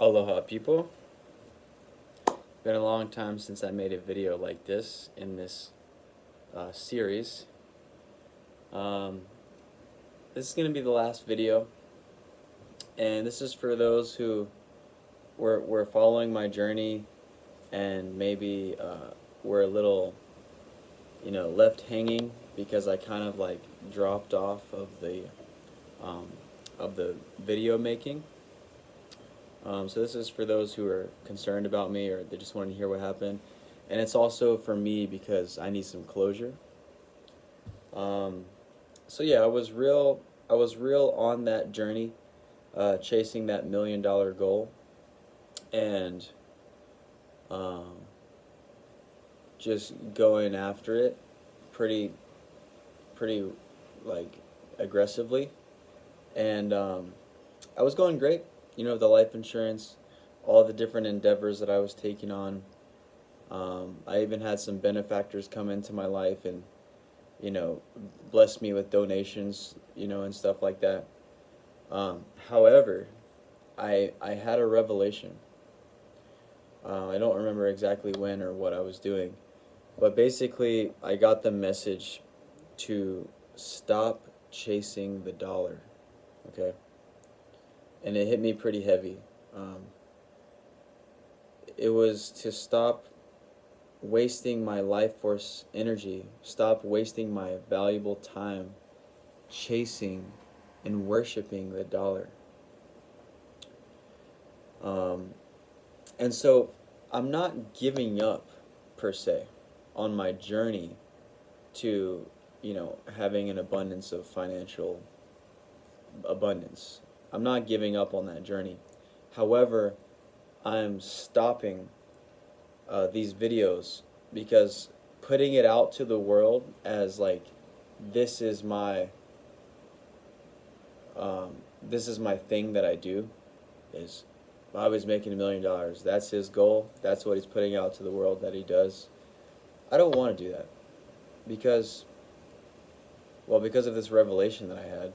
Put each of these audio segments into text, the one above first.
Aloha people. Been a long time since I made a video like this in this series. Um, this is going to be the last video, and this is for those who were following my journey and maybe were a little, left hanging because I kind of like dropped off um, of the video making. So this is for those who are concerned about me or they just wanted to hear what happened. And it's also for me because I need some closure. Um, so yeah, I was real on that journey, chasing that $1 million goal, and um, just going after it pretty, pretty like aggressively. And I was going great, the life insurance, all the different endeavors that I was taking on. I even had some benefactors come into my life and, bless me with donations, and stuff like that. However, I had a revelation. I don't remember exactly when or what I was doing, but basically I got the message to stop chasing the dollar, okay? And it hit me pretty heavy. It was to stop wasting my life force energy, stop wasting my valuable time chasing and worshiping the dollar. Um, and so I'm not giving up per se on my journey to, having an abundance of financial abundance. I'm not giving up on that journey. However, I'm stopping these videos because putting it out to the world as like this is my this is my thing that I do is Bobby's making $1 million. That's his goal. That's what he's putting out to the world that he does. I don't want to do that because, well, because of this revelation that I had.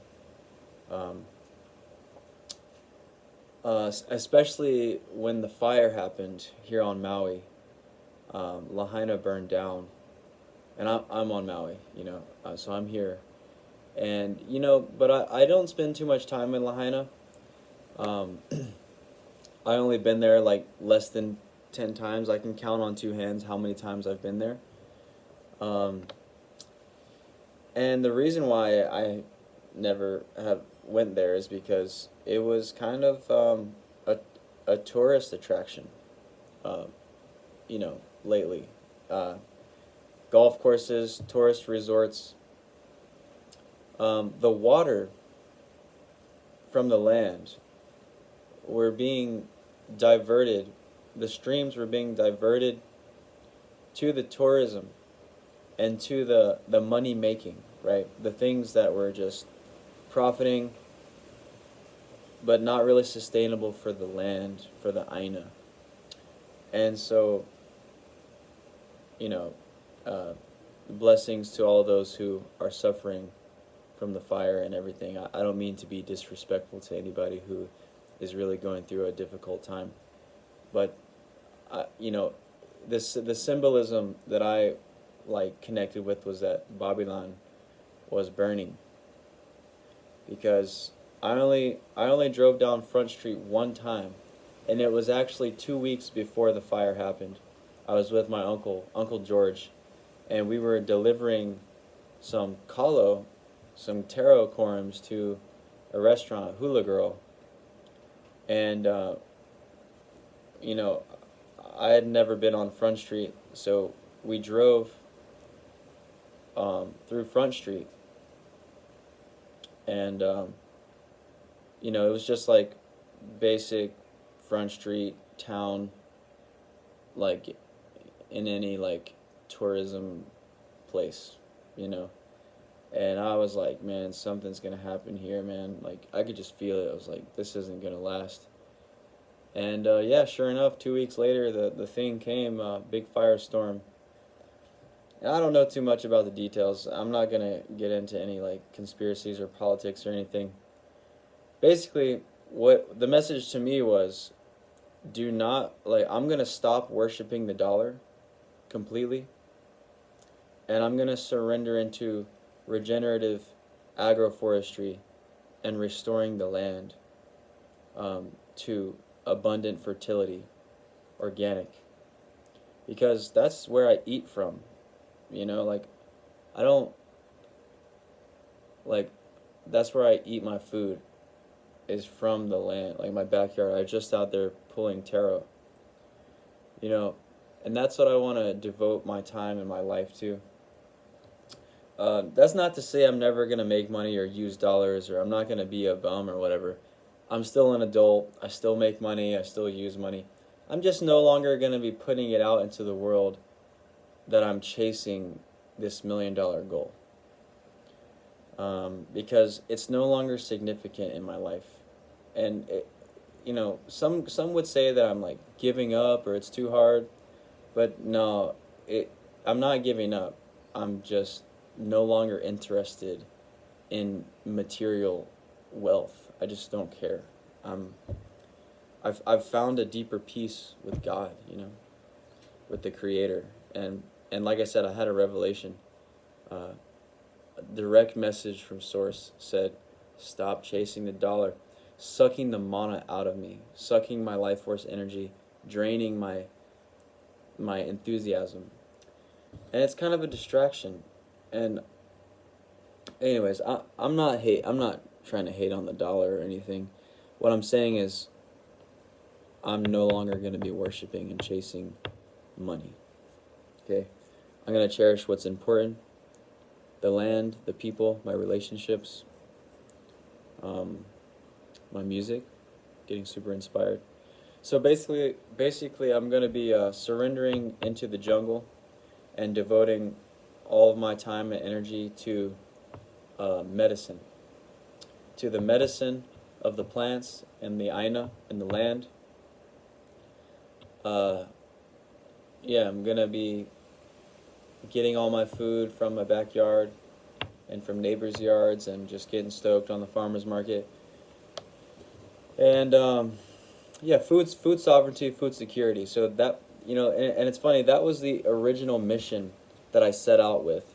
Especially when the fire happened here on Maui. Lahaina burned down, and I'm on Maui, so I'm here. And, but I don't spend too much time in Lahaina. I only been there like less than 10 times. I can count on two hands how many times I've been there. And the reason why I never have went there is because it was kind of a tourist attraction, uh, lately. Golf courses, tourist resorts. The water from the land were being diverted, the streams were being diverted to the tourism and to the money making, right? The things that were just profiting but not really sustainable for the land, for the Aina. And so, you know, blessings to all those who are suffering from the fire and everything. I don't mean to be disrespectful to anybody who is really going through a difficult time, but the symbolism that I like connected with was that Babylon was burning, because I only drove down Front Street one time, and it was actually 2 weeks before the fire happened. I was with my Uncle George, and we were delivering some kalo, some taro corums to a restaurant, Hula Girl. And, I had never been on Front Street, so we drove through Front Street. And, it was just like basic Front Street town, like in any like tourism place, And I was like, man, something's gonna happen here, man. Like, I could just feel it. I was like, this isn't gonna last. And yeah, sure enough, 2 weeks later, the thing came, big firestorm. And I don't know too much about the details. I'm not gonna get into any like conspiracies or politics or anything. Basically, what the message to me was, do not, like, I'm going to stop worshiping the dollar completely, and I'm going to surrender into regenerative agroforestry and restoring the land to abundant fertility, organic, because that's where I eat from. Like, I don't, like, that's where I eat my food, is from the land, like my backyard. I'm just out there pulling taro, you know, and that's what I want to devote my time and my life to. That's not to say I'm never going to make money or use dollars, or I'm not going to be a bum or whatever. I'm still an adult. I still make money. I still use money. I'm just no longer going to be putting it out into the world that I'm chasing this $1 million goal. Because it's no longer significant in my life. And, some would say that I'm like giving up or it's too hard. But no, I'm not giving up. I'm just no longer interested in material wealth. I just don't care. I've found a deeper peace with God, with the Creator, and like I said, I had a revelation. A direct message from Source said, "Stop chasing the dollar, sucking the mana out of me, sucking my life force energy, draining my enthusiasm," and it's kind of a distraction. And anyways, I'm not trying to hate on the dollar or anything. What I'm saying is, I'm no longer going to be worshiping and chasing money. Okay? I'm going to cherish what's important: the land, the people, my relationships, my music, getting super inspired. So basically, I'm going to be surrendering into the jungle and devoting all of my time and energy to medicine, to the medicine of the plants and the Aina and the land. I'm going to be getting all my food from my backyard and from neighbors' yards, and just getting stoked on the farmer's market. And food sovereignty, food security. So that, and it's funny, that was the original mission that I set out with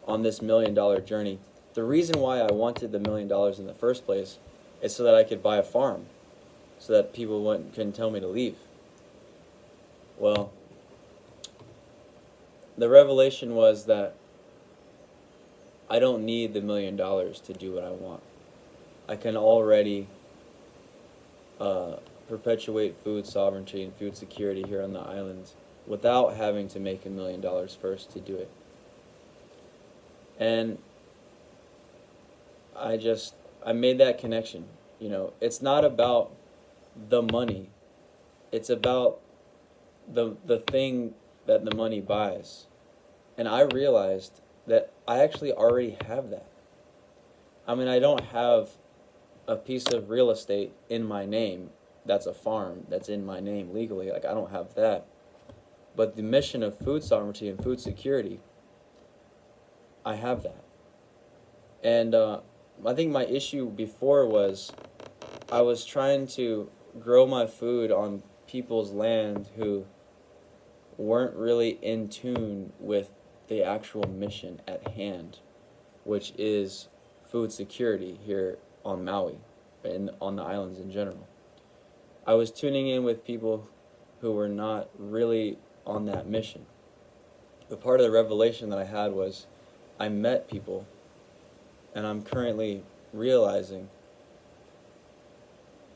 on this $1 million journey. The reason why I wanted the $1 million in the first place is so that I could buy a farm, so that people couldn't tell me to leave. Well, the revelation was that I don't need the $1 million to do what I want. I can already perpetuate food sovereignty and food security here on the islands without having to make $1 million first to do it. And I made that connection. It's not about the money. It's about the thing that the money buys. And I realized that I actually already have that. I mean, I don't have a piece of real estate in my name that's a farm that's in my name legally. Like, I don't have that. But the mission of food sovereignty and food security, I have that. And I think my issue before was I was trying to grow my food on people's land who weren't really in tune with the actual mission at hand, which is food security here on Maui and on the islands in general. I was tuning in with people who were not really on that mission. But part of the revelation that I had was I met people, and I'm currently realizing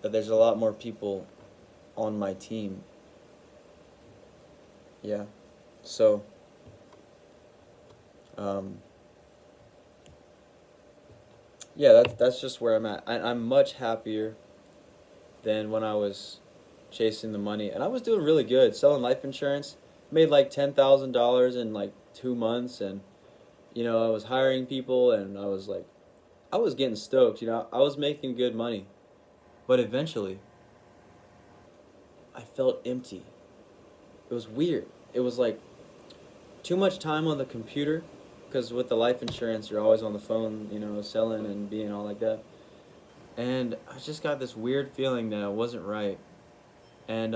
that there's a lot more people on my team. Yeah. So, that's just where I'm at. I'm much happier than when I was chasing the money. And I was doing really good. Selling life insurance. Made like $10,000 in like 2 months. And, I was hiring people, and I was getting stoked. I was making good money. But eventually, I felt empty. It was weird. It was like too much time on the computer, because with the life insurance, you're always on the phone, selling and being all like that. And I just got this weird feeling that it wasn't right. And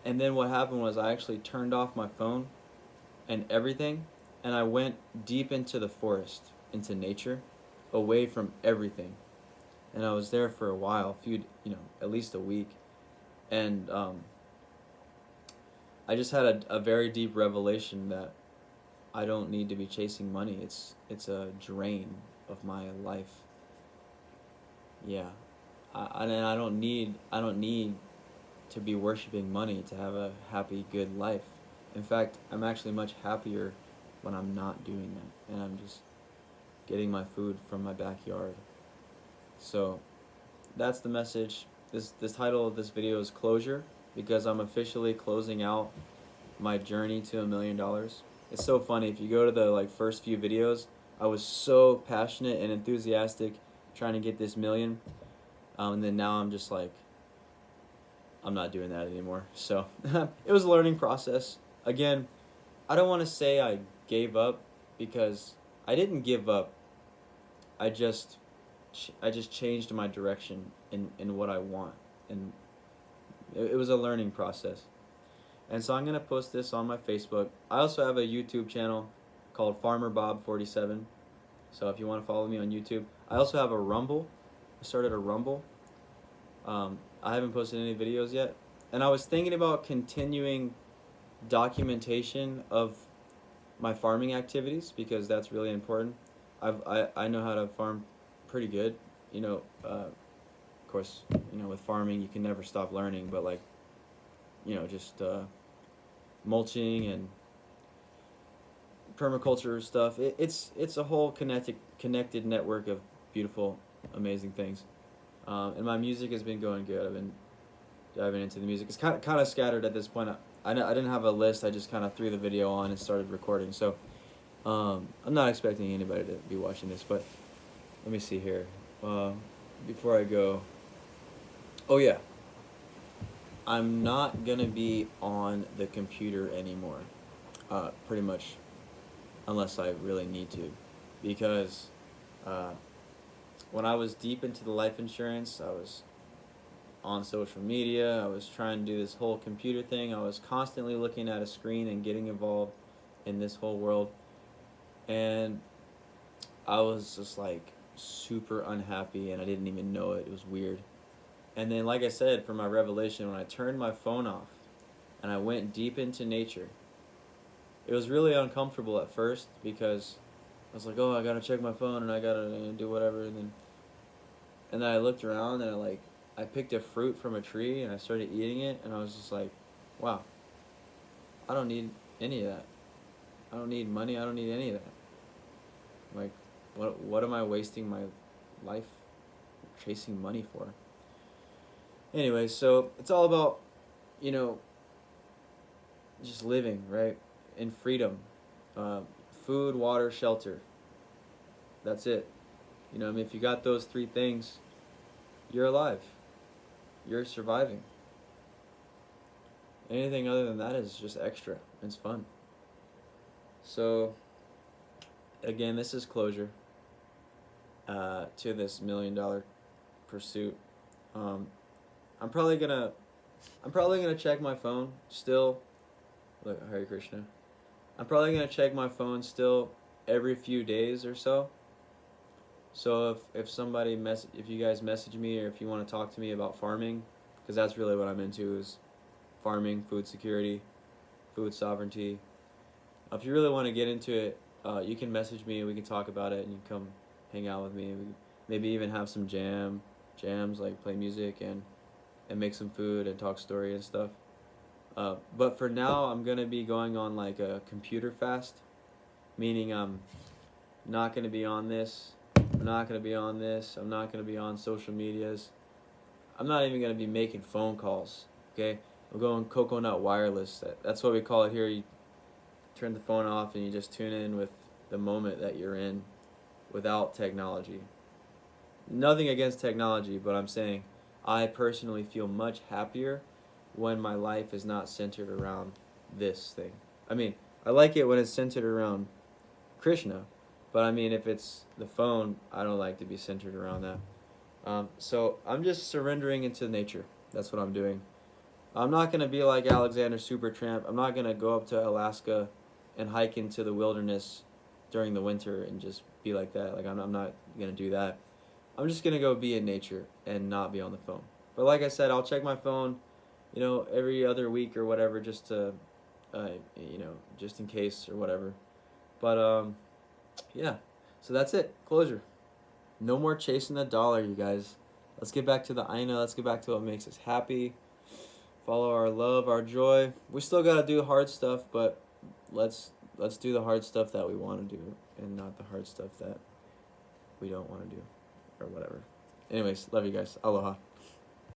then what happened was I actually turned off my phone and everything, and I went deep into the forest, into nature, away from everything. And I was there for a while, at least a week. And I just had a very deep revelation that I don't need to be chasing money. It's a drain of my life. Yeah, I don't need to be worshiping money to have a happy, good life. In fact, I'm actually much happier when I'm not doing that, and I'm just getting my food from my backyard. So that's the message. This title of this video is Closure, because I'm officially closing out my journey to $1 million. It's so funny, if you go to the first few videos, I was so passionate and enthusiastic trying to get this million, and then now I'm just like, I'm not doing that anymore. So it was a learning process. Again, I don't want to say I gave up, because I didn't give up. I just changed my direction in what I want, and it was a learning process. And so I'm gonna post this on my Facebook. I also have a YouTube channel called Farmer Bob 47. So if you want to follow me on YouTube, I also have a Rumble. I started a Rumble. I haven't posted any videos yet, and I was thinking about continuing documentation of my farming activities, because that's really important. I know how to farm pretty good. Of course, with farming you can never stop learning, but just mulching and permaculture stuff. It's a whole connected network of beautiful, amazing things. And my music has been going good. I've been diving into the music. It's kind of scattered at this point. I didn't have a list. I just kind of threw the video on and started recording. So I'm not expecting anybody to be watching this, but let me see here. Before I go, oh yeah, I'm not gonna be on the computer anymore. Pretty much, unless I really need to, because when I was deep into the life insurance, I was on social media. I was trying to do this whole computer thing. I was constantly looking at a screen and getting involved in this whole world, and I was just super unhappy, and I didn't even know it. It was weird. And then, like I said, for my revelation, when I turned my phone off and I went deep into nature, it was really uncomfortable at first, because I was like, oh, I gotta check my phone and I gotta do whatever. And then I looked around and I picked a fruit from a tree and I started eating it, and I was just like, wow, I don't need any of that. I don't need money. I don't need any of that. What am I wasting my life chasing money for? Anyway, so it's all about, just living, right? In freedom. Food, water, shelter. That's it. If you got those three things, you're alive. You're surviving. Anything other than that is just extra. It's fun. So, again, this is closure to this $1 million pursuit. I'm probably gonna check my phone still. Look, Hare Krishna. I'm probably gonna check my phone still every few days or so. So if you guys message me, or if you want to talk to me about farming, because that's really what I'm into, is farming, food security, food sovereignty. If you really want to get into it, you can message me and we can talk about it, and you can come hang out with me. We maybe even have some jams, play music and make some food and talk story and stuff. But for now, I'm gonna be going on a computer fast, meaning I'm not gonna be on this. I'm not gonna be on this. I'm not gonna be on social medias. I'm not even gonna be making phone calls. Okay, I'm going coconut wireless. That's what we call it here. You turn the phone off and you just tune in with the moment that you're in, without technology. Nothing against technology, but I'm saying I personally feel much happier when my life is not centered around this thing. I mean, I like it when it's centered around Krishna, but I mean, if it's the phone, I don't like to be centered around that. So I'm just surrendering into nature. That's what I'm doing. I'm not gonna be like Alexander Supertramp. I'm not gonna go up to Alaska and hike into the wilderness during the winter and just be like that. Like I'm not gonna do that. I'm just gonna go be in nature and not be on the phone. But like I said, I'll check my phone, every other week or whatever, just to, just in case or whatever. But yeah. So that's it. Closure. No more chasing the dollar, you guys. Let's get back to the Aina. Let's get back to what makes us happy. Follow our love, our joy. We still gotta do hard stuff, but let's do the hard stuff that we want to do, and not the hard stuff that we don't want to do, or whatever. Anyways, love you guys. Aloha.